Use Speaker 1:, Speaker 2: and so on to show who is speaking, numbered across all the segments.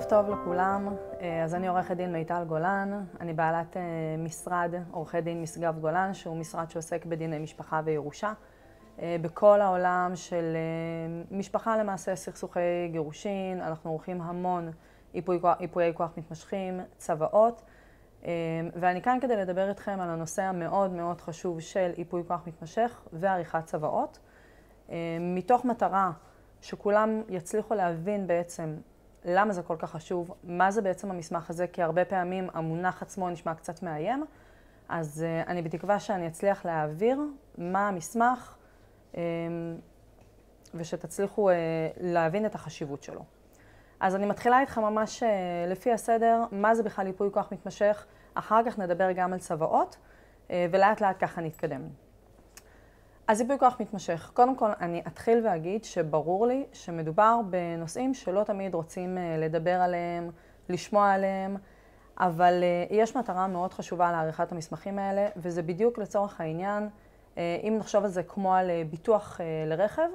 Speaker 1: טוב לכולם, אז אני עורכת דין מיטל גולן, אני בעלת משרד עורכי דין משגב גולן, שהוא משרד שעוסק בדיני משפחה וירושה. בכל העולם של משפחה למעשה, סכסוכי גירושין, אנחנו עורכים המון ייפויי כוח מתמשכים, צוואות, ואני כאן כדי לדבר איתכם על הנושא המאוד מאוד חשוב של ייפוי כוח מתמשך ועריכת צוואות, מתוך מטרה שכולם יצליחו להבין בעצם למה זה כל כך חשוב, מה זה בעצם המסמך הזה, כי הרבה פעמים המונח עצמו נשמע קצת מאיים, אז אני בתקווה שאני אצליח להעביר מה המסמך ושתצליחו להבין את החשיבות שלו. אז אני מתחילה איתך ממש לפי הסדר, מה זה בכלל ייפוי כוח מתמשך, אחר כך נדבר גם על צוואות, ולאט לאט ככה נתקדם. אז ייפוי כוח מתמשך. קודם כל אני אתחיל ואגיד שברור לי שמדובר בנושאים שלא תמיד רוצים לדבר עליהם, לשמוע עליהם, אבל יש מטרה מאוד חשובה לעריכת המסמכים האלה, וזה בדיוק לצורך העניין, אם נחשוב על זה כמו על ביטוח לרכב,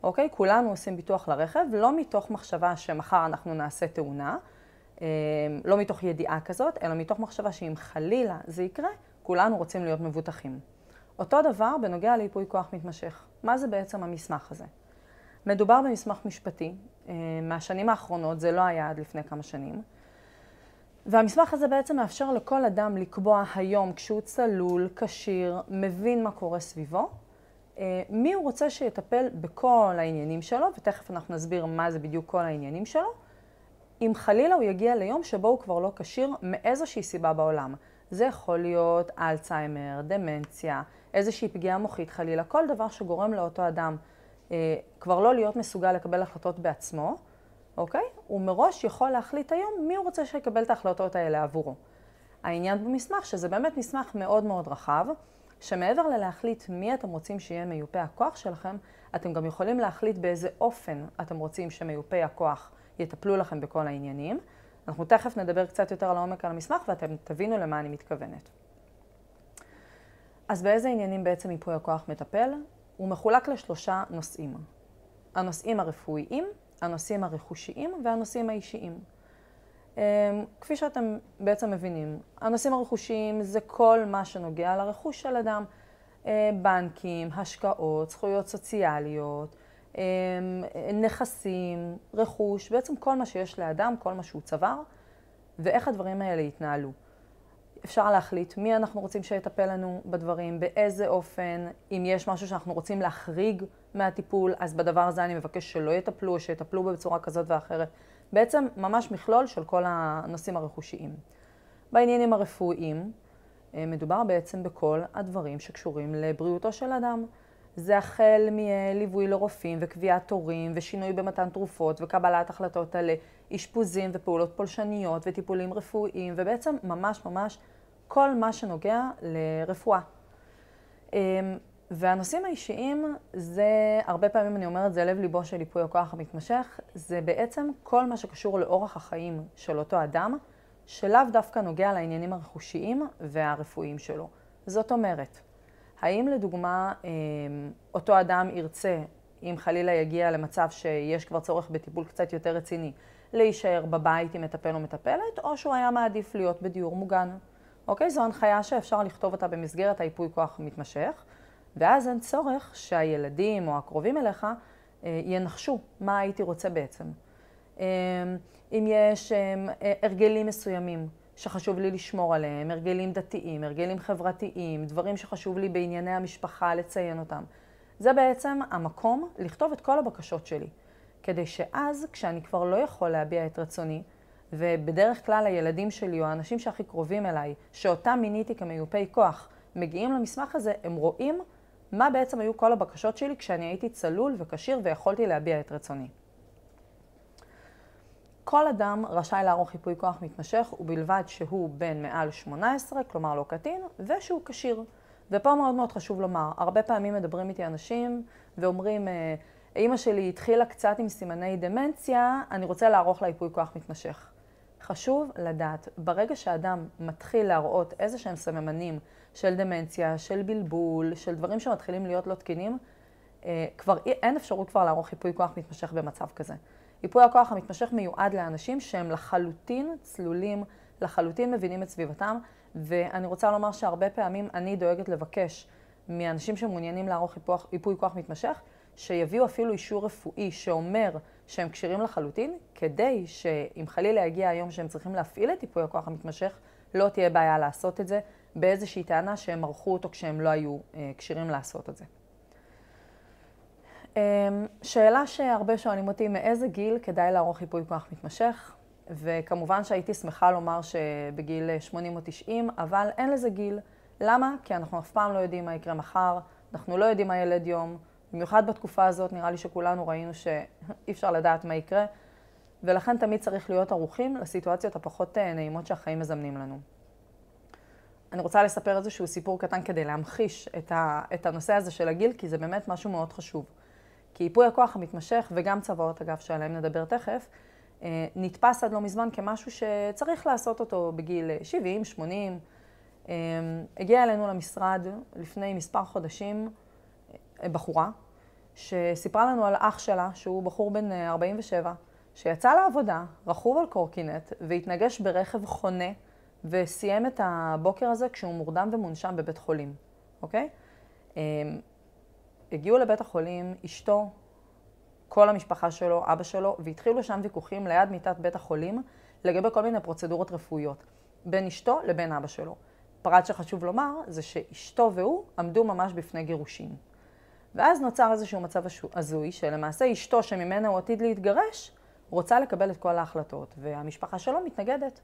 Speaker 1: אוקיי? כולנו עושים ביטוח לרכב, לא מתוך מחשבה שמחר אנחנו נעשה תאונה, לא מתוך ידיעה כזאת, אלא מתוך מחשבה שאם חלילה זה יקרה, כולנו רוצים להיות מבוטחים. אותו דבר בנוגע לייפוי כוח מתמשך. מה זה בעצם המסמך הזה? מדובר במסמך משפטי, מהשנים האחרונות, זה לא היה עד לפני כמה שנים, והמסמך הזה בעצם מאפשר לכל אדם לקבוע היום כשהוא צלול, כשיר, מבין מה קורה סביבו, מי הוא רוצה שיטפל בכל העניינים שלו, ותכף אנחנו נסביר מה זה בדיוק כל העניינים שלו, אם חלילה הוא יגיע ליום שבו הוא כבר לא כשיר מאיזושהי סיבה בעולם. זה יכול להיות אלצהיימר, דמנציה, איזושהי פגיעה מוחית חלילה, כל דבר שגורם לאותו אדם כבר לא להיות מסוגל לקבל החלטות בעצמו, אוקיי? הוא מראש יכול להחליט היום מי הוא רוצה שיקבל את ההחלטות האלה עבורו. העניין במסמך שזה באמת מסמך מאוד מאוד רחב, שמעבר ללהחליט מי אתם רוצים שיהיה מיופה הכוח שלכם, אתם גם יכולים להחליט באיזה אופן אתם רוצים שמיופי הכוח יטפלו לכם בכל העניינים. אנחנו תכף נדבר קצת יותר לעומק על המסמך ואתם תבינו למה אני מתכוונת. אז באיזה עניינים בעצם ייפוי הכוח מטפל? הוא מחולק לשלושה נושאים. הנושאים הרפואיים, הנושאים הרכושיים והנושאים האישיים. כפי שאתם בעצם מבינים, הנושאים הרכושיים זה כל מה שנוגע לרכוש של אדם. בנקים, השקעות, זכויות סוציאליות, נכסים, רכוש, בעצם כל מה שיש לאדם, כל מה שהוא צבר, ואיך הדברים האלה יתנהלו. אפשר להחליט מי אנחנו רוצים שיטפל לנו בדברים, באיזה אופן, אם יש משהו שאנחנו רוצים להחריג מהטיפול, אז בדבר הזה אני מבקש שלא יטפלו, או שיטפלו בצורה כזאת ואחרת. בעצם ממש מכלול של כל הנושאים הרכושיים. בעניינים הרפואיים, מדובר בעצם בכל הדברים שקשורים לבריאותו של אדם. זה החל מליווי לרופאים וקביעת תורים ושינוי במתן תרופות וקבלת החלטות על אשפוזים ופעולות פולשניות וטיפולים רפואיים, ובעצם ממש ממש כל מה שנוגע לרפואה. והנושאים האישיים זה, הרבה פעמים אני אומרת, זה לב ליבו של ייפוי הכוח המתמשך, זה בעצם כל מה שקשור לאורח החיים של אותו אדם, שלאו דווקא נוגע לעניינים הרכושיים והרפואיים שלו. זאת אומרת, האם לדוגמה אותו אדם ירצה, אם חלילה יגיע למצב שיש כבר צורך בטיפול קצת יותר רציני, להישאר בבית עם מטפל או מטפלת, או שהוא היה מעדיף להיות בדיור מוגן. אוקיי? זו הנחיה שאפשר לכתוב אותה במסגרת הייפוי כוח מתמשך, ואז אין צורך שהילדים או הקרובים אליך ינחשו מה הייתי רוצה בעצם. אם יש הרגלים מסוימים שחשוב לי לשמור עליהם, הרגלים דתיים, הרגלים חברתיים, דברים שחשוב לי בענייני המשפחה לציין אותם. זה בעצם המקום לכתוב את כל הבקשות שלי, כדי שאז כשאני כבר לא יכול להביע את רצוני, ובדרך כלל הילדים שלי או האנשים שהכי קרובים אליי, שאותם מיניתי כמיופי כוח, מגיעים למסמך הזה, הם רואים מה בעצם היו כל הבקשות שלי כשאני הייתי צלול וכשיר ויכולתי להביע את רצוני. כל אדם רשאי לערוך ייפוי כוח מתמשך ובלבד שהוא בן מעל 18, כלומר לא קטין, ושהוא כשיר. ופה מאוד מאוד חשוב לומר, הרבה פעמים מדברים איתי אנשים ואומרים, אמא שלי התחילה קצת עם סימני דמנציה, אני רוצה לערוך לה ייפוי כוח מתמשך. חשוב לדעת, ברגע שאדם מתחיל להראות איזה שהם סממנים של דמנציה, של בלבול, של דברים שמתחילים להיות לא תקינים, כבר אין אפשרות כבר לערוך ייפוי כוח מתמשך במצב כזה. ייפוי הכוח המתמשך מיועד לאנשים שהם לחלוטין צלולים, לחלוטין מבינים את סביבתם, ואני רוצה לומר שהרבה פעמים אני דואגת לבקש מאנשים שמעוניינים לערוך ייפוי כוח מתמשך, שיביאו אפילו אישור רפואי שאומר שהם כשירים לחלוטין, כדי שאם חלילה יגיע היום שהם צריכים להפעיל את ייפוי הכוח המתמשך, לא תהיה בעיה לעשות את זה באיזושהי טענה שהם ערכו אותו כשהם לא היו כשירים לעשות את זה. שאלה שהרבה שואלים אותי, מאיזה גיל כדאי לערוך ייפוי כוח מתמשך? וכמובן שהייתי שמחה לומר שבגיל 80 או 90, אבל אין לזה גיל. למה? כי אנחנו אף פעם לא יודעים מה יקרה מחר, אנחנו לא יודעים מה ילד יום, במיוחד בתקופה הזאת נראה לי שכולנו ראינו שאי אפשר לדעת מה יקרה, ולכן תמיד צריך להיות ערוכים לסיטואציות הפחות נעימות שהחיים מזמנים לנו. אני רוצה לספר איזשהו סיפור קטן כדי להמחיש את הנושא הזה של הגיל, כי זה באמת משהו מאוד חשוב. כי ייפוי הכוח המתמשך, וגם צוואות אגב שעליהם נדבר תכף, נתפס עד לא מזמן כמשהו שצריך לעשות אותו בגיל 70, 80. הגיעה אלינו למשרד לפני מספר חודשים בחורה, שסיפרה לנו על אח שלה, שהוא בחור בן 47, שיצא לעבודה, רכוב על קורקינט, והתנגש ברכב חונה, וסיים את הבוקר הזה כשהוא מורדם ומונשם בבית חולים, אוקיי? הגיעו לבית החולים, אשתו, כל המשפחה שלו, אבא שלו, והתחילו שם ויכוחים ליד מיטת בית החולים, לגבי כל מיני פרוצדורות רפואיות, בין אשתו לבין אבא שלו. פרט שחשוב לומר, זה שאשתו והוא עמדו ממש בפני גירושים. ואז נוצר איזשהו מצב הזוי, שלמעשה אשתו שממנה הוא עתיד להתגרש, רוצה לקבל את כל ההחלטות, והמשפחה שלו מתנגדת.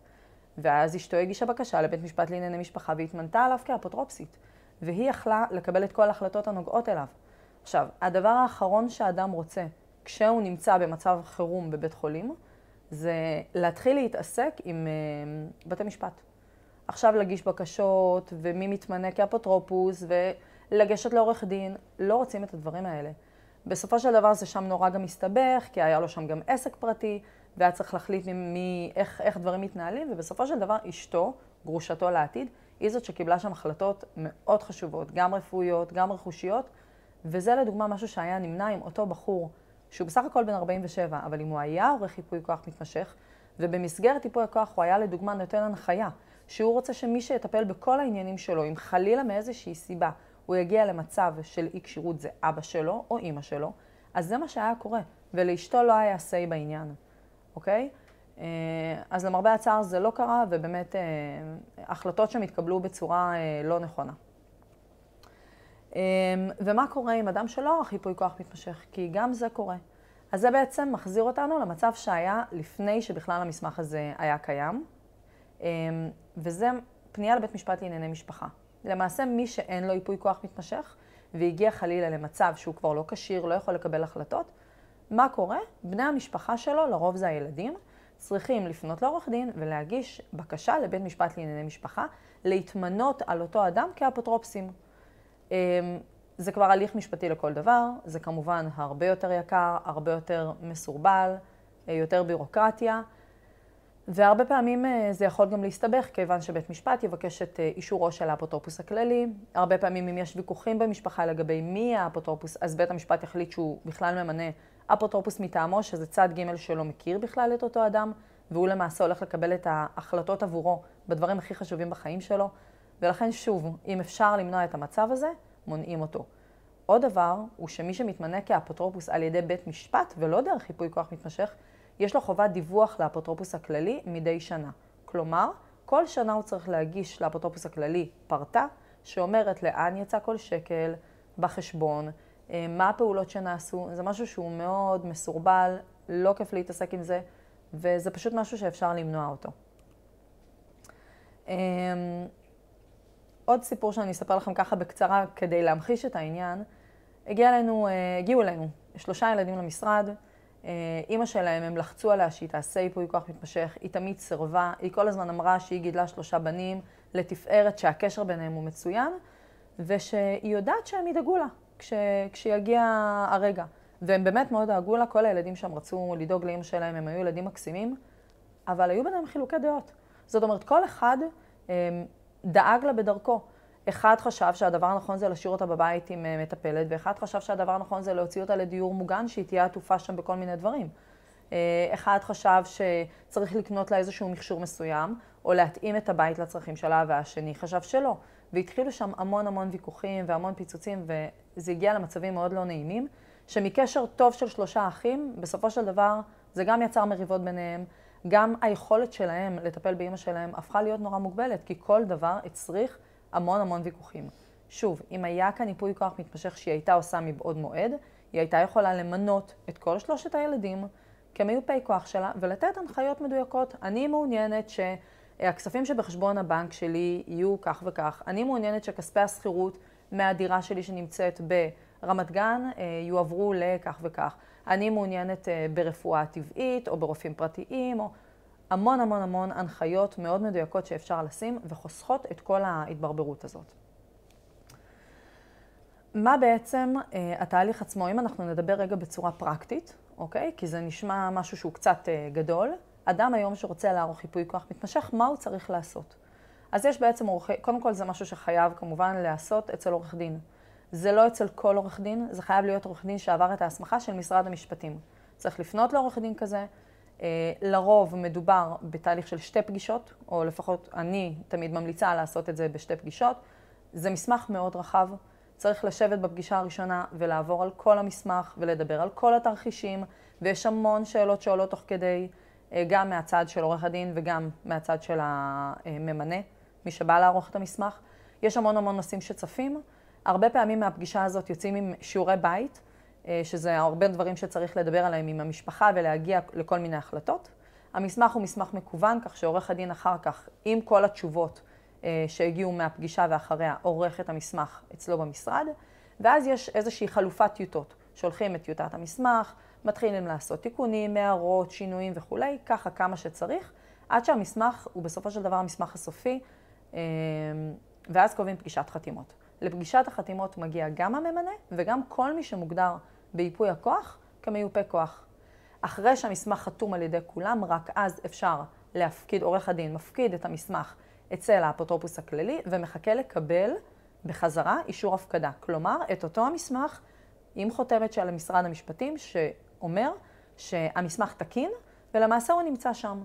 Speaker 1: ואז אשתו הגישה בקשה לבית משפט לענייני משפחה, והתמנתה עליו כאפוטרופסית, והיא יכלה לקבל את כל ההחלטות הנוגעות אליו. עכשיו, הדבר האחרון שהאדם רוצה, כשהוא נמצא במצב חירום בבית חולים, זה להתחיל להתעסק עם בתי משפט. עכשיו להגיש בקשות, ומי מתמנה כאפוטרופוס, ולגשת לעורך דין, לא רוצים את הדברים האלה. בסופו של דבר זה שם נורא גם מסתבך, כי היה לו שם גם עסק פרטי, והיה צריך להחליט איך דברים מתנהלים, ובסופו של דבר אשתו, גרושתו לעתיד, היא זאת שקיבלה שם החלטות מאוד חשובות, גם רפואיות, גם רכושיות, וזה לדוגמה משהו שהיה נמנע עם אותו בחור, שהוא בסך הכל בן 47, אבל אם הוא היה עורך ייפוי כוח מתמשך, ובמסגרת ייפוי הכוח הוא היה לדוגמה נותן הנחיה, שהוא רוצה שמי שיטפל בכל העניינים שלו, אם חלילה מאיזושהי סיבה, הוא יגיע למצב של אי כשירות, זה אבא שלו או אמא שלו, אז זה מה שהיה קורה, ולאשתו לא היה say בעניין, אוקיי? אז למרבה הצער זה לא קרה, ובאמת החלטות שמתקבלו בצורה לא נכונה. ומה קורה עם אדם שלא ערך ייפוי כוח מתמשך? כי גם זה קורה. אז זה בעצם מחזיר אותנו למצב שהיה לפני שבכלל המסמך הזה היה קיים, וזה פנייה לבית משפט לענייני משפחה. למעשה מי שאין לו ייפוי כוח מתמשך, והגיע חלילה למצב שהוא כבר לא כשיר, לא יכול לקבל החלטות, מה קורה? בני המשפחה שלו, לרוב זה הילדים, צריכים לפנות לעורך דין ולהגיש בקשה לבית משפט לענייני משפחה, להתמנות על אותו אדם כאפוטרופסים. זה כבר הליך משפטי לכל דבר, זה כמובן הרבה יותר יקר, הרבה יותר מסורבל, יותר בירוקרטיה, והרבה פעמים זה יכול גם להסתבך, כיוון שבית משפט יבקש את אישורו של האפוטרופוס הכללי. הרבה פעמים אם יש ויכוחים במשפחה לגבי מי האפוטרופוס, אז בית המשפט יחליט שהוא בכלל ממנה אפוטרופוס מטעמו, שזה צד ג' שלא מכיר בכלל את אותו אדם, והוא למעשה הולך לקבל את ההחלטות עבורו בדברים הכי חשובים בחיים שלו. ולכן שוב, אם אפשר למנוע את המצב הזה, מונעים אותו. עוד דבר הוא שמי שמתמנה כאפוטרופוס על ידי בית משפט ולא דרך ייפוי כוח מתמשך, יש לו חובת דיווח לאפוטרופוס הכללי מדי שנה. כלומר, כל שנה הוא צריך להגיש לאפוטרופוס הכללי פרטה שאומרת לאן יצא כל שקל בחשבון, מה הפעולות שנעשו. זה משהו שהוא מאוד מסורבל, לא כיף להתעסק עם זה, וזה פשוט משהו שאפשר למנוע אותו. עוד סיפור שאני אספר לכם ככה בקצרה כדי להמחיש את העניין. הגיעו אלינו 3 ילדים למשרד, אמא שלהם, הם לחצו עליה שהיא תעשה ייפוי כוח מתמשך, היא תמיד סירבה, היא כל הזמן אמרה שהיא גידלה 3 בנים לתפארת, שהקשר ביניהם הוא מצוין, ושהיא יודעת שהם ידאגו לה כשיגיע הרגע. והם באמת מאוד דאגו לה, כל הילדים שם רצו לדאוג לאמא שלהם, הם היו ילדים מקסימים, אבל היו ביניהם חילוקי דעות. זאת אומרת, כל אחד דאג לה בדרכו. אחד חשב שהדבר הנכון זה להשאיר אותה בבית עם מטפלת, ואחד חשב שהדבר הנכון זה להוציא אותה לדיור מוגן, שהיא תהיה עטופה שם בכל מיני דברים. אחד חשב שצריך לקנות לה איזשהו מכשור מסוים, או להתאים את הבית לצרכים שלה, והשני חשב שלא. והתחילו שם המון ויכוחים והמון פיצוצים, וזה הגיע למצבים מאוד לא נעימים, שמקשר טוב של 3 אחים, בסופו של דבר זה גם יצר מריבות ביניהם, גם היכולת שלהם לטפל באמא שלהם הפכה להיות נורא מוגבלת, כי כל דבר הצריך המון ויכוחים. שוב, אם היה כאן ייפוי כוח מתמשך שהיא הייתה עושה מבעוד מועד, היא הייתה יכולה למנות את כל 3 הילדים כמיופי כוח שלה ולתת הנחיות מדויקות. אני מעוניינת שהכספים שבחשבון הבנק שלי יהיו כך וכך. אני מעוניינת שכספי השכירות מהדירה שלי שנמצאת ברמת גן יועברו לכך וכך. אני מעוניינת ברפואה טבעית או ברופאים פרטיים, או המון הנחיות מאוד מדויקות שאפשר לשים וחוסכות את כל ההתברברות הזאת. מה בעצם התהליך עצמו, אם אנחנו נדבר רגע בצורה פרקטית, אוקיי? כי זה נשמע משהו שהוא קצת גדול. אדם היום שרוצה לערוך ייפוי כוח מתמשך, מה הוא צריך לעשות? אז יש בעצם קודם כל זה משהו שחייב כמובן לעשות אצל עורך דין. זה לא אצל כל עורך דין, זה חייב להיות עורך דין שעבר את ההסמכה של משרד המשפטים. צריך לפנות לעורך דין כזה. לרוב מדובר בתהליך של 2 פגישות, או לפחות אני תמיד ממליצה לעשות את זה ב2 פגישות. זה מסמך מאוד רחב. צריך לשבת בפגישה הראשונה ולעבור על כל המסמך ולדבר על כל התרחישים, ויש המון שאלות שעולות תוך כדי, גם מהצד של עורך הדין וגם מהצד של הממנה, מי שבא לערוך את המסמך. יש המון נושאים שצפים. הרבה פעמים מהפגישה הזאת יוצאים עם שיעורי בית, שזה הרבה דברים שצריך לדבר עליהם עם המשפחה ולהגיע לכל מיני החלטות. המסמך הוא מסמך מקוון, כך שעורך הדין אחר כך, עם כל התשובות שהגיעו מהפגישה ואחריה, עורך את המסמך אצלו במשרד, ואז יש איזושהי חלופת טיוטות. שולחים את טיוטת המסמך, מתחילים לעשות תיקונים, הערות, שינויים וכו', ככה כמה שצריך, עד שהמסמך הוא בסופו של דבר המסמך הסופי, ואז קובעים פגישת חתימות. לפגישת החתימות מגיע גם הממנה וגם כל מי שמוגדר בייפוי הכוח כמיופה כוח. אחרי שהמסמך חתום על ידי כולם, רק אז אפשר להפקיד, עורך הדין מפקיד את המסמך אצל האפוטרופוס הכללי ומחכה לקבל בחזרה אישור הפקדה. כלומר, את אותו המסמך עם חותמת של משרד המשפטים שאומר שהמסמך תקין ולמעשה הוא נמצא שם.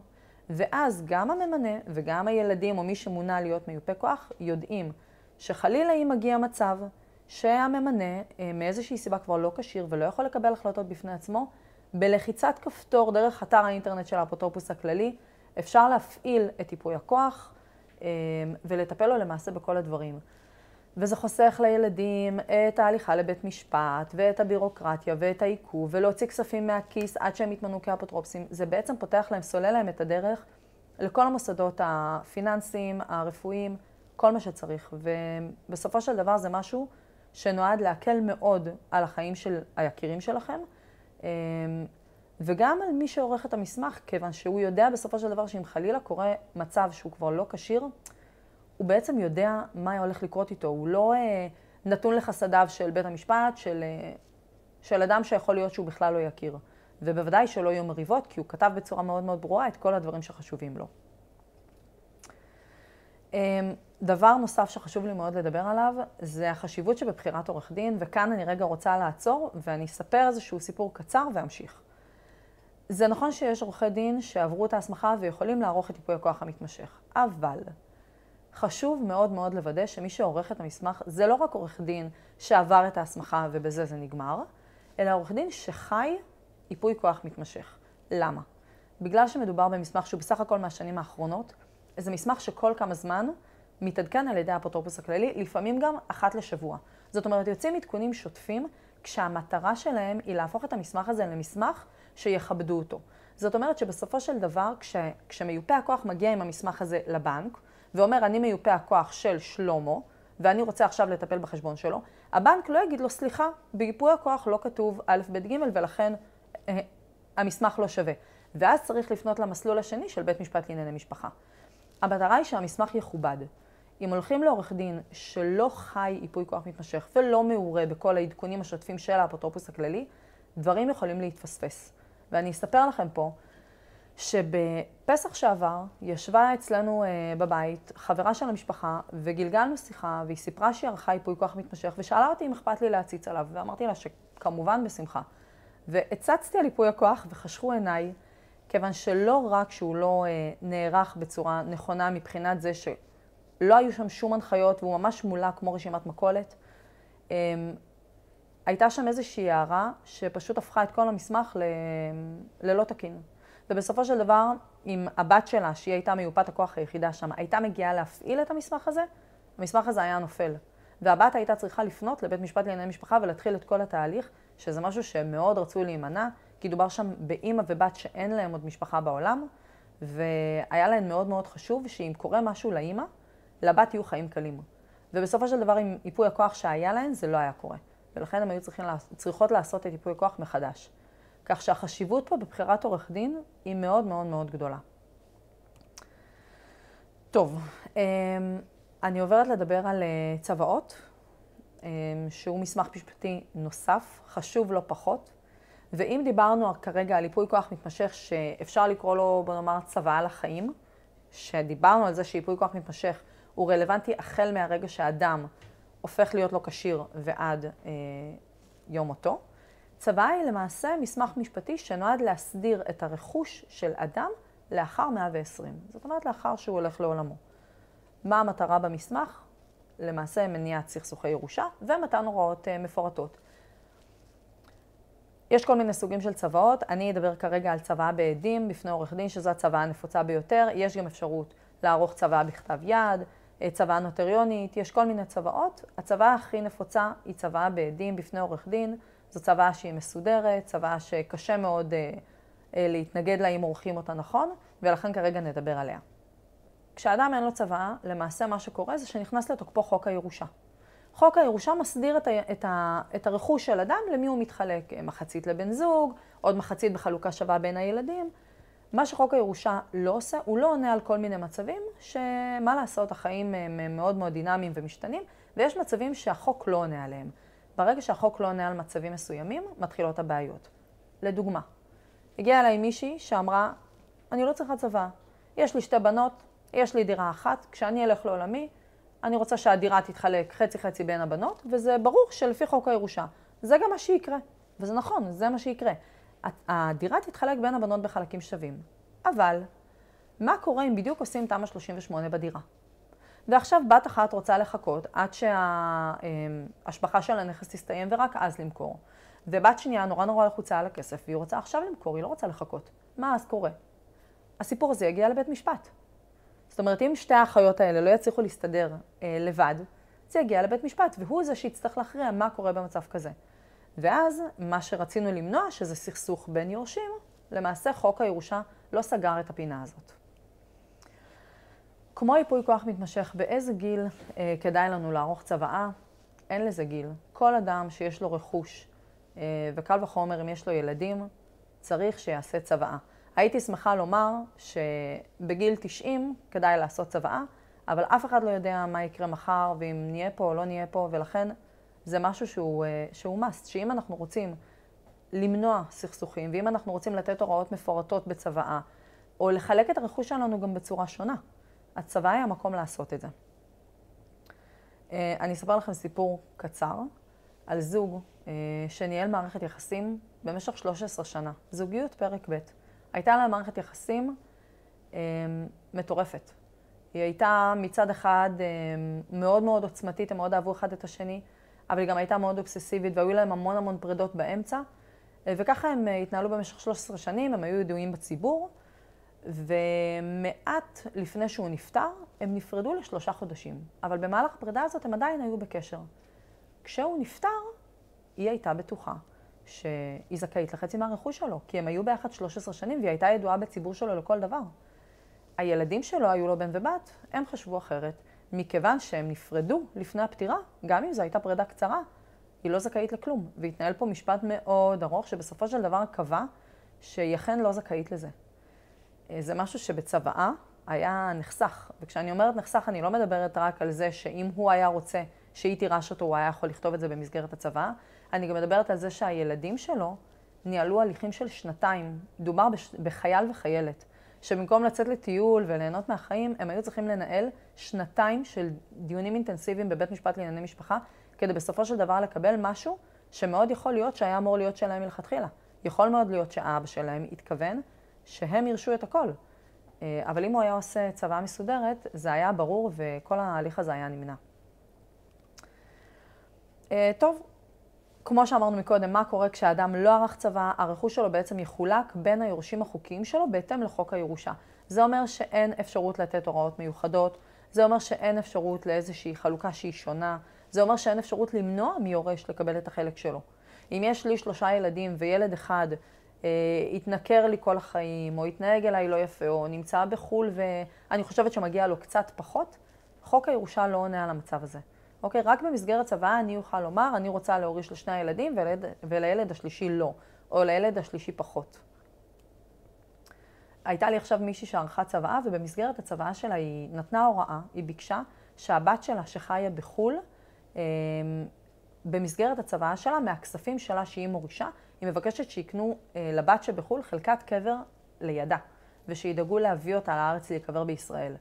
Speaker 1: ואז גם הממנה וגם הילדים או מי שמונה להיות מיופה כוח יודעים שחלילה אם מגיע מצב שהממנה מאיזושהי סיבה כבר לא כשיר ולא יכול לקבל החלטות בפני עצמו, בלחיצת כפתור דרך אתר האינטרנט של האפוטרופוס הכללי אפשר להפעיל את ייפוי הכוח ולטפל לו למעשה בכל הדברים. וזה חוסך לילדים את ההליכה לבית משפט ואת הבירוקרטיה ואת העיכוב ולהוציא כספים מהכיס עד שהם יתמנו כאפוטרופסים. זה בעצם פותח להם, סולל להם את הדרך לכל המוסדות הפיננסיים, הרפואיים, כל מה שצריך. ובסופו של דבר זה משהו שנועד להקל מאוד על החיים של היקירים שלכם, וגם על מי שעורך את המסמך, כיוון שהוא יודע בסופו של דבר שאם חלילה קורה מצב שהוא כבר לא כשיר, הוא בעצם יודע מה הולך לקרות איתו. הוא לא נתון לחסדיו של בית המשפט, של אדם שיכול להיות שהוא בכלל לא יכיר. ובוודאי שלא יהיו מריבות, כי הוא כתב בצורה מאוד ברורה את כל הדברים שחשובים לו. דבר נוסף שחשוב לי מאוד לדבר עליו, זה החשיבות שבבחירת עורך דין, וכאן אני רגע רוצה לעצור, ואני אספר איזשהו סיפור קצר ואמשיך. זה נכון שיש עורכי דין שעברו את ההסמכה ויכולים לערוך את ייפוי הכוח המתמשך, אבל חשוב מאוד לוודא שמי שעורך את המסמך זה לא רק עורך דין שעבר את ההסמכה ובזה זה נגמר, אלא עורך דין שחי ייפוי כוח מתמשך. למה? בגלל שמדובר במסמך שהוא בסך הכל מהשנים האחרונות, זה מסמך שכל כמה זמן מתעדכן על ידי האפוטרופוס הכללי, לפעמים גם אחת לשבוע. זאת אומרת, יוצאים עדכונים שוטפים, כשהמטרה שלהם היא להפוך את המסמך הזה למסמך שיכבדו אותו. זאת אומרת שבסופו של דבר, כשמיופה הכוח מגיע עם המסמך הזה לבנק, ואומר, אני מיופה הכוח של שלמה, ואני רוצה עכשיו לטפל בחשבון שלו, הבנק לא יגיד לו, סליחה, בייפוי הכוח לא כתוב א' ב' ג' ולכן המסמך לא שווה. ואז צריך לפנות למסלול השני של בית משפט לענייני משפחה. המטרה היא שהמסמך יכובד. אם הולכים לעורך דין שלא חי ייפוי כוח מתמשך ולא מעורה בכל העדכונים השוטפים של האפוטרופוס הכללי, דברים יכולים להתפספס. ואני אספר לכם פה שבפסח שעבר ישבה אצלנו בבית חברה של המשפחה וגלגלנו שיחה והיא סיפרה שהיא ערכה ייפוי כוח מתמשך ושאלה אותי אם אכפת לי להציץ עליו ואמרתי לה שכמובן בשמחה. והצצתי על ייפוי הכוח וחשכו עיניי, כיוון שלא רק שהוא לא נערך בצורה נכונה מבחינת זה שלא היו שם שום הנחיות והוא ממש מולה כמו רשימת מכולת, הייתה שם איזושהי הערה שפשוט הפכה את כל המסמך ללא תקין. ובסופו של דבר, אם הבת שלה, שהיא הייתה מיופת הכוח היחידה שם, הייתה מגיעה להפעיל את המסמך הזה היה נופל. והבת הייתה צריכה לפנות לבית משפט לענייני משפחה ולהתחיל את כל התהליך, שזה משהו שמאוד רצו להימנע, כי דובר שם באמא ובת שאין להם עוד משפחה בעולם, והיה להן מאוד מאוד חשוב שאם קורה משהו לאמא, לבת יהיו חיים קלים. ובסופו של דבר, עם ייפוי הכוח שהיה להן, זה לא היה קורה. ולכן הם היו צריכות לעשות את ייפוי הכוח מחדש. כך שהחשיבות פה בבחירת עורך דין היא מאוד מאוד מאוד גדולה. טוב, אני עוברת לדבר על צוואות, שהוא מסמך משפטי נוסף, חשוב לא פחות. ואם דיברנו כרגע על ייפוי כוח מתמשך שאפשר לקרוא לו, בוא נאמר, צוואה לחיים, שדיברנו על זה שייפוי כוח מתמשך הוא רלוונטי החל מהרגע שהאדם הופך להיות לו כשיר ועד יום מותו. צוואה היא למעשה מסמך משפטי שנועד להסדיר את הרכוש של אדם לאחר 120. זאת אומרת, לאחר שהוא הולך לעולמו. מה המטרה במסמך? למעשה מניעת סכסוכי ירושה ומתן הוראות מפורטות. יש כל מיני סוגים של צוואות. אני אדבר כרגע על צוואה בעדים בפני עורך דין, שזו הצוואה הנפוצה ביותר. יש גם אפשרות לערוך צוואה בכתב יד, צוואה נוטריונית, יש כל מיני צוואות. הצוואה הכי נפוצה היא צוואה בעדים בפני עורך דין. זו צוואה שהיא מסודרת, צוואה שקשה מאוד להתנגד לה אם עורכים אותה נכון, ולכן כרגע נדבר עליה. כשאדם אין לו צוואה, למעשה מה שקורה זה שנכנס לתוקפו חוק הירושה. חוק הירושה מסדיר את הרכוש של אדם, למי הוא מתחלק, מחצית לבן זוג, עוד מחצית בחלוקה שווה בין הילדים. מה שחוק הירושה לא עושה, הוא לא עונה על כל מיני מצבים, שמה לעשות, החיים הם מאוד מאוד דינמיים ומשתנים, ויש מצבים שהחוק לא עונה עליהם. ברגע שהחוק לא עונה על מצבים מסוימים, מתחילות הבעיות. לדוגמה, הגיעה אליי מישהי שאמרה, אני לא צריכה צוואה, יש לי 2 בנות, יש לי דירה אחת, כשאני אלך לעולמי, אני רוצה שהדירה תתחלק חצי-חצי בין הבנות, וזה ברור שלפי חוק הירושה. זה גם מה שיקרה, וזה נכון, זה מה שיקרה. הדירה תתחלק בין הבנות בחלקים שווים. אבל, מה קורה אם בדיוק עושים תמ"א 38 בדירה? ועכשיו בת אחת רוצה לחכות עד שההשבחה של הנכס תסתיים ורק אז למכור. ובת שנייה נורא לחוצה על הכסף והיא רוצה עכשיו למכור, היא לא רוצה לחכות. מה אז קורה? הסיפור הזה יגיע לבית משפט. זאת אומרת, אם שתי האחיות האלה לא יצליחו להסתדר לבד, זה יגיע לבית משפט, והוא זה שיצטרך להכריע מה קורה במצב כזה. ואז מה שרצינו למנוע, שזה סכסוך בין יורשים, למעשה חוק הירושה לא סגר את הפינה הזאת. כמו ייפוי כוח מתמשך, באיזה גיל כדאי לנו לערוך צוואה? אין לזה גיל. כל אדם שיש לו רכוש, וקל וחומר אם יש לו ילדים, צריך שיעשה צוואה. הייתי שמחה לומר שבגיל 90 כדאי לעשות צוואה, אבל אף אחד לא יודע מה יקרה מחר, ואם נהיה פה או לא נהיה פה, ולכן זה משהו שהוא must, שאם אנחנו רוצים למנוע סכסוכים, ואם אנחנו רוצים לתת הוראות מפורטות בצוואה, או לחלק את הרכוש שלנו גם בצורה שונה, הצוואה היא המקום לעשות את זה. אני אספר לכם סיפור קצר על זוג שניהל מערכת יחסים במשך 13 שנה. זוגיות פרק ב'. הייתה לה מערכת יחסים מטורפת. היא הייתה מצד אחד מאוד מאוד עוצמתית, הם מאוד אהבו אחד את השני, אבל היא גם הייתה מאוד אובססיבית והיו להם המון פרידות באמצע. וככה הם התנהלו במשך 13 שנים, הם היו ידועים בציבור. ומעט לפני שהוא נפטר, הם נפרדו ל3 חודשים. אבל במהלך הפרידה הזאת הם עדיין היו בקשר. כשהוא נפטר, היא הייתה בטוחה שהיא זכאית לחצי מהרכוש שלו, כי הם היו ביחד 13 שנים והיא הייתה ידועה בציבור שלו לכל דבר. הילדים שלו היו לו בן ובת, הם חשבו אחרת, מכיוון שהם נפרדו לפני הפטירה, גם אם זו הייתה פרידה קצרה, היא לא זכאית לכלום. והתנהל פה משפט מאוד ארוך, שבסופו של דבר קבע שהיא אכן לא זכאית לזה. זה משהו שבצוואה היה נחסך. וכשאני אומרת נחסך, אני לא מדברת רק על זה שאם הוא היה רוצה שהיא תירש אותו, הוא היה יכול לכתוב את זה במסגרת הצוואה. אני גם מדברת על זה שהילדים שלו ניהלו הליכים של 2. דובר בחייל וחיילת, שבמקום לצאת לטיול וליהנות מהחיים, הם היו צריכים לנהל 2 של דיונים אינטנסיביים בבית משפט לענייני משפחה, כדי בסופו של דבר לקבל משהו שמאוד יכול להיות שהיה אמור להיות שלהם מלכתחילה. יכול מאוד להיות שהאבא שלהם התכוון שהם ירשו את הכל. אבל אם הוא היה עושה צוואה מסודרת, זה היה ברור וכל ההליך הזה היה נמנע. טוב, כמו שאמרנו מקודם, מה קורה כשאדם לא ערך צוואה? הרכוש שלו בעצם יחולק בין היורשים החוקיים שלו בהתאם לחוק הירושה. זה אומר שאין אפשרות לתת הוראות מיוחדות, זה אומר שאין אפשרות לאיזושהי חלוקה שהיא שונה, זה אומר שאין אפשרות למנוע מיורש לקבל את החלק שלו. אם יש לי 3 ילדים וילד אחד התנכר לי כל החיים, או התנהג אליי לא יפה, או נמצא בחול ואני חושבת שמגיע לו קצת פחות, חוק הירושה לא עונה על המצב הזה. אוקיי? רק במסגרת צוואה אני אוכל לומר, אני רוצה להוריש לשני הילדים ולילד השלישי לא, או לילד השלישי פחות. הייתה לי עכשיו מישהי שערכה צוואה, ובמסגרת הצוואה שלה היא נתנה הוראה, היא ביקשה שהבת שלה שחיה בחול, במסגרת הצוואה שלה, מהכספים שלה שהיא מורישה, היא מבקשת שיקנו לבת שבחול חלקת קבר לידה, ושידאגו להביא אותה לארץ להיקבר בישראל.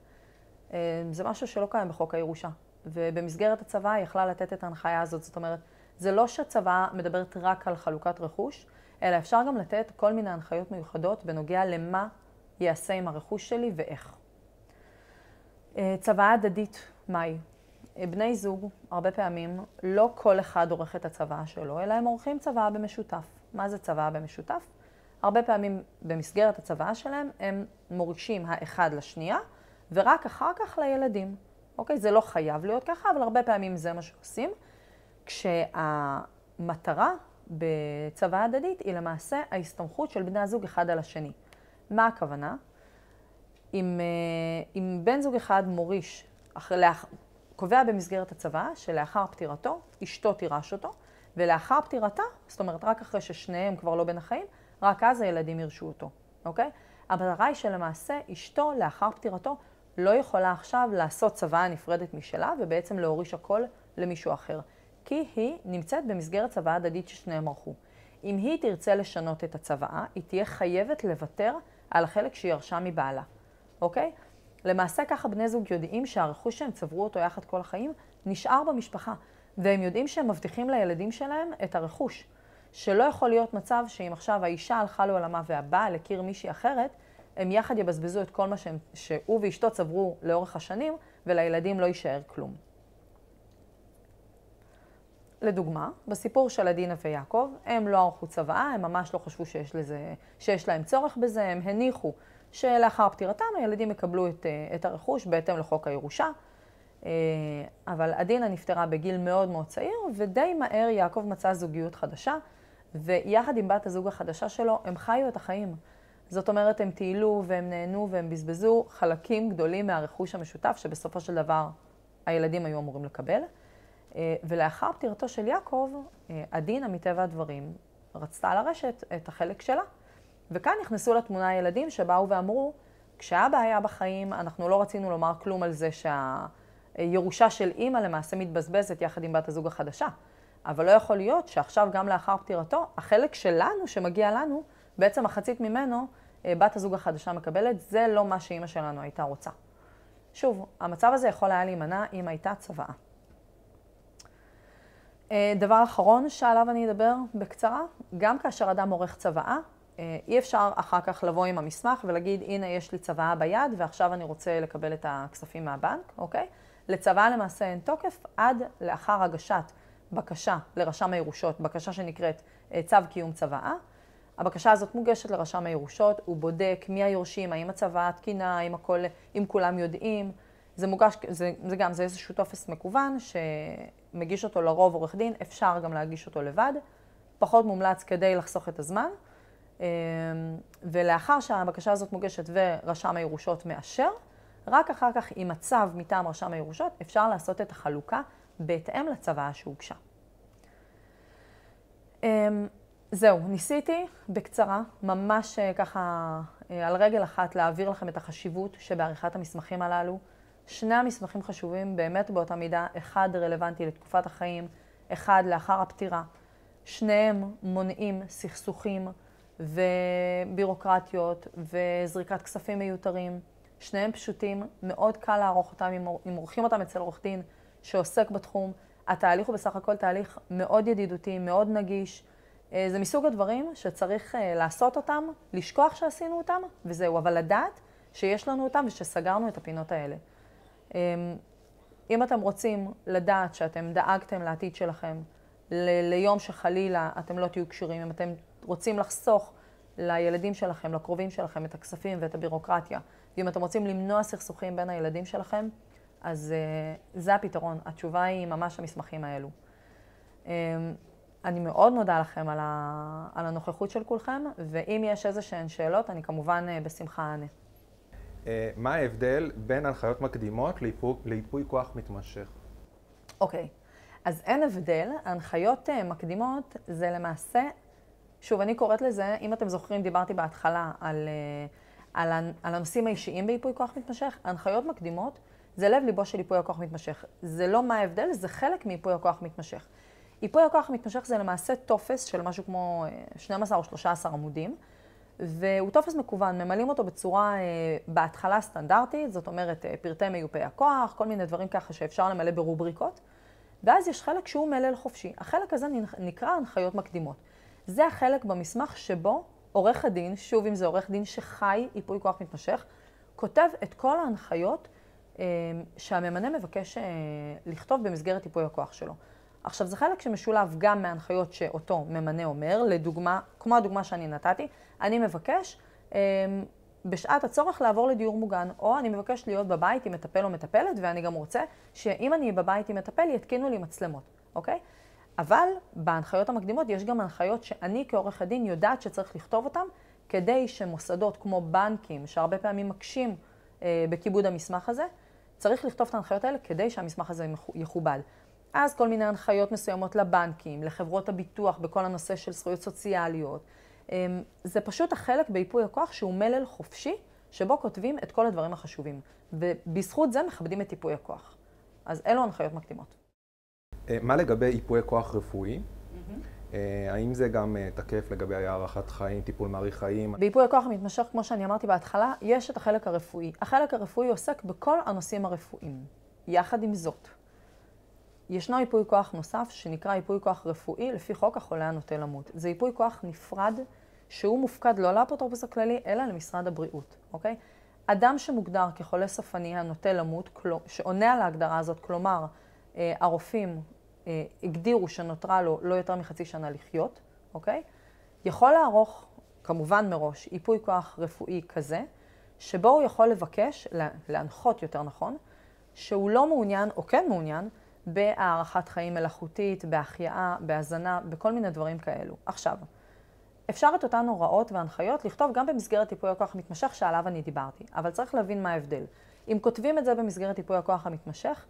Speaker 1: זה משהו שלא קיים בחוק הירושה. ובמסגרת הצוואה היא יכלה לתת את ההנחיה הזאת. זאת אומרת, זה לא שהצוואה מדברת רק על חלוקת רכוש, אלא אפשר גם לתת כל מיני הנחיות מיוחדות בנוגע למה יעשה עם הרכוש שלי ואיך. צוואה הדדית, מהי? בני זוג, הרבה פעמים, לא כל אחד עורך את הצוואה שלו, אלא הם עורכים צוואה במשותף. מה זה צוואה במשותף? הרבה פעמים במסגרת הצוואה שלהם הם מורישים האחד לשנייה, ורק אחר כך לילדים. אוקיי? זה לא חייב להיות ככה, אבל הרבה פעמים זה מה שעושים. כשהמטרה בצוואה הדדית היא למעשה ההסתמכות של בני הזוג אחד על השני. מה הכוונה? אם בן זוג אחד מוריש, קובע במסגרת הצוואה שלאחר פטירתו, אשתו תירש אותו, ולאחר פטירתה, זאת אומרת רק אחרי ששניהם כבר לא בין החיים, רק אז הילדים ירשו אותו. אוקיי? המטרה היא שלמעשה אשתו לאחר פטירתו לא יכולה עכשיו לעשות צוואה נפרדת משלה ובעצם להוריש הכל למישהו אחר. כי היא נמצאת במסגרת צוואה הדדית ששניהם ערכו. אם היא תרצה לשנות את הצוואה, היא תהיה חייבת לוותר על החלק שהיא ירשה מבעלה. אוקיי? למעשה ככה בני זוג יודעים שהרכוש שהם צברו אותו יחד כל החיים נשאר במשפחה. והם יודעים שהם מבטיחים לילדים שלהם את הרכוש. שלא יכול להיות מצב שאם עכשיו האישה הלכה לעולמה והבעל הכיר מישהי אחרת, הם יחד יבזבזו את כל מה שהוא ואשתו צברו לאורך השנים, ולילדים לא יישאר כלום. לדוגמה, בסיפור של עדינה ויעקב, הם לא ערכו צוואה, הם ממש לא חשבו שיש להם צורך בזה, הם הניחו שלאחר פטירתם הילדים יקבלו את הרכוש בהתאם לחוק הירושה. אבל עדינה נפטרה בגיל מאוד מאוד צעיר, ודי מהר יעקב מצא זוגיות חדשה, ויחד עם בת הזוג החדשה שלו הם חיו את החיים. זאת אומרת, הם טיילו והם נהנו והם בזבזו חלקים גדולים מהרכוש המשותף, שבסופו של דבר הילדים היו אמורים לקבל. ולאחר פטירתו של יעקב, עדינה מטבע הדברים רצתה לרשת את החלק שלה. וכאן נכנסו לתמונה הילדים שבאו ואמרו, כשאבא היה בחיים, אנחנו לא רצינו לומר כלום על זה שהירושה של אימא למעשה מתבזבזת יחד עם בת הזוג החדשה. אבל לא יכול להיות שעכשיו גם לאחר פטירתו, החלק שלנו שמגיע לנו, בעצם מחצית ממנו, בת הזוג החדשה מקבלת, זה לא מה שאימא שלנו הייתה רוצה. שוב, המצב הזה יכול היה להימנע אם הייתה צוואה. דבר אחרון שעליו אני אדבר בקצרה, גם כאשר אדם עורך צוואה, אי אפשר אחר כך לבוא עם המסמך ולהגיד, הנה יש לי צוואה ביד ועכשיו אני רוצה לקבל את הכספים מהבנק, אוקיי? לצוואה למעשה אין תוקף עד לאחר הגשת בקשה לרשם הירושות, בקשה שנקראת צו קיום צוואה. הבקשה הזאת מוגשת לרשם הירושות, הוא בודק מי היורשים, האם הצוואה תקינה, אם כולם יודעים. זה מוגש, זה איזשהו טופס מקוון שמגיש אותו לרוב עורך דין, אפשר גם להגיש אותו לבד, פחות מומלץ כדי לחסוך את הזמן. ולאחר שהבקשה הזאת מוגשת ורשם הירושות מאשר, רק אחר כך עם הצו מטעם רשם הירושות אפשר לעשות את החלוקה בהתאם לצוואה שהוגשה. זהו, ניסיתי בקצרה, ממש ככה על רגל אחת להעביר לכם את החשיבות שבעריכת המסמכים הללו. שני המסמכים חשובים באמת באותה מידה, אחד רלוונטי לתקופת החיים, אחד לאחר הפטירה. שניהם מונעים סכסוכים ובירוקרטיות וזריקת כספים מיותרים. שניהם פשוטים, מאוד קל לערוך אותם אם עורכים אותם אצל עורך דין שעוסק בתחום. התהליך הוא בסך הכל תהליך מאוד ידידותי, מאוד נגיש, זה מסוג הדברים שצריך לעשות אותם, לשכוח שעשינו אותם, וזהו, אבל לדעת שיש לנו אותם ושסגרנו את הפינות האלה. אם אתם רוצים לדעת שאתם דאגתם לעתיד שלכם, ליום שחלילה אתם לא תהיו קשורים, אם אתם רוצים לחסוך לילדים שלכם, לקרובים שלכם, את הכספים ואת הבירוקרטיה, ואם אתם רוצים למנוע סכסוכים בין הילדים שלכם, אז זה הפתרון. התשובה היא ממש המסמכים האלו. אני מאוד מודה לכם על הנוכחות של כולכם, ואם יש איזשהן שאלות, אני כמובן בשמחה אענה.
Speaker 2: מה ההבדל בין הנחיות מקדימות לייפוי כוח מתמשך?
Speaker 1: אוקיי, אז אין הבדל. הנחיות מקדימות זה למעשה, שוב, אני קוראת לזה, אם אתם זוכרים, דיברתי בהתחלה על הנושאים האישיים בייפוי כוח מתמשך. הנחיות מקדימות זה לב ליבו של ייפוי הכוח מתמשך. זה לא מה ההבדל, זה חלק מייפוי הכוח מתמשך. ייפוי הכוח מתמשך זה למעשה טופס של משהו כמו 12 או 13 עמודים, והוא טופס מקוון, ממלאים אותו בצורה בהתחלה סטנדרטית, זאת אומרת פרטי מיופי הכוח, כל מיני דברים ככה שאפשר למלא ברובריקות, ואז יש חלק שהוא מלל חופשי. החלק הזה נקרא הנחיות מקדימות. זה החלק במסמך שבו עורך הדין, שוב אם זה עורך דין שחי ייפוי כוח מתמשך, כותב את כל ההנחיות שהממנה מבקש לכתוב במסגרת ייפוי הכוח שלו. עכשיו, זה חלק שמשולב גם מההנחיות שאותו ממנה אומר, לדוגמה, כמו הדוגמה שאני נתתי, אני מבקש בשעת הצורך לעבור לדיור מוגן, או אני מבקש להיות בבית עם מטפל או מטפלת, ואני גם רוצה שאם אני בבית עם מטפל, יתקינו לי מצלמות, אוקיי? אבל בהנחיות המקדימות יש גם הנחיות שאני כעורך הדין יודעת שצריך לכתוב אותן, כדי שמוסדות כמו בנקים, שהרבה פעמים מקשים בכיבוד המסמך הזה, צריך לכתוב את ההנחיות האלה כדי שהמסמך הזה יכובד. אז כל מיני הנחיות מסוימות לבנקים, לחברות הביטוח בכל הנושא של זכויות סוציאליות. זה פשוט החלק בייפוי הכוח שהוא מלל חופשי, שבו כותבים את כל הדברים החשובים. ובזכות זה מכבדים את ייפוי הכוח. אז אלו הנחיות מקדימות.
Speaker 2: מה לגבי ייפוי כוח רפואי? האם זה גם תקף לגבי הארכת חיים, טיפול מאריך חיים?
Speaker 1: בייפוי הכוח המתמשך, כמו שאני אמרתי בהתחלה, יש את החלק הרפואי. החלק הרפואי עוסק בכל הנושאים הרפואיים. יחד עם זאת, ישנו ייפוי כוח נוסף שנקרא ייפוי כוח רפואי לפי חוק החולה הנוטה למות. זה ייפוי כוח נפרד שהוא מופקד לא לאפוטרופוס הכללי, אלא למשרד הבריאות, אוקיי? אדם שמוגדר כחולה סופני הנוטה למות, שעונה על ההגדרה הזאת, כלומר, הרופאים הגדירו שנותרה לו לא יותר מחצי שנה לחיות, אוקיי? יכול לערוך, כמובן מראש, ייפוי כוח רפואי כזה, שבו הוא יכול לבקש, להנחות יותר נכון, שהוא לא מעוניין או כן מעוניין, בהארכת חיים מלאכותית, בהחייאה, בהזנה, בכל מיני דברים כאלו. עכשיו, אפשר את אותן הוראות והנחיות לכתוב גם במסגרת ייפוי הכוח המתמשך שעליו אני דיברתי, אבל צריך להבין מה ההבדל. אם כותבים את זה במסגרת ייפוי הכוח המתמשך,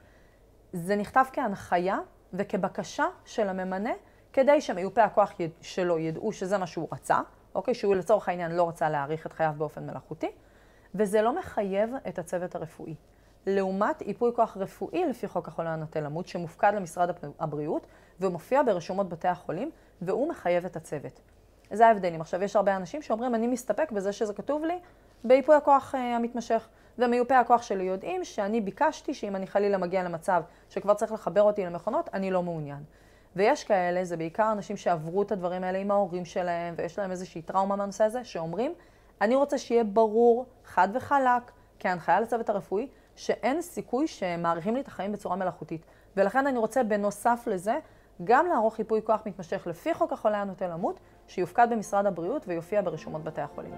Speaker 1: זה נכתב כהנחיה וכבקשה של הממנה, כדי שמיופי הכוח שלו ידעו שזה מה שהוא רצה, אוקיי? שהוא לצורך העניין לא רצה להאריך את חייו באופן מלאכותי, וזה לא מחייב את הצוות הרפואי. לעומת ייפוי כוח רפואי לפי חוק החולה הנוטה למות, שמופקד למשרד הבריאות ומופיע ברשומות בתי החולים, והוא מחייב את הצוות. זה ההבדלים. עכשיו, יש הרבה אנשים שאומרים, אני מסתפק בזה שזה כתוב לי בייפוי הכוח המתמשך. ומיופי הכוח שלי יודעים שאני ביקשתי שאם אני חלילה מגיע למצב שכבר צריך לחבר אותי למכונות, אני לא מעוניין. ויש כאלה, זה בעיקר אנשים שעברו את הדברים האלה עם ההורים שלהם, ויש להם איזושהי טראומה מהנושא הזה, שאומרים, אני רוצה שיהיה ברור, חד וחלק, כהנחיה לצוות הרפואי, שאין סיכוי שמאריכים לי את החיים בצורה מלאכותית. ולכן אני רוצה בנוסף לזה, גם לערוך ייפוי כוח מתמשך לפי חוק החולה הנוטה למות, שיופקד במשרד הבריאות ויופיע ברשומות בתי החולים.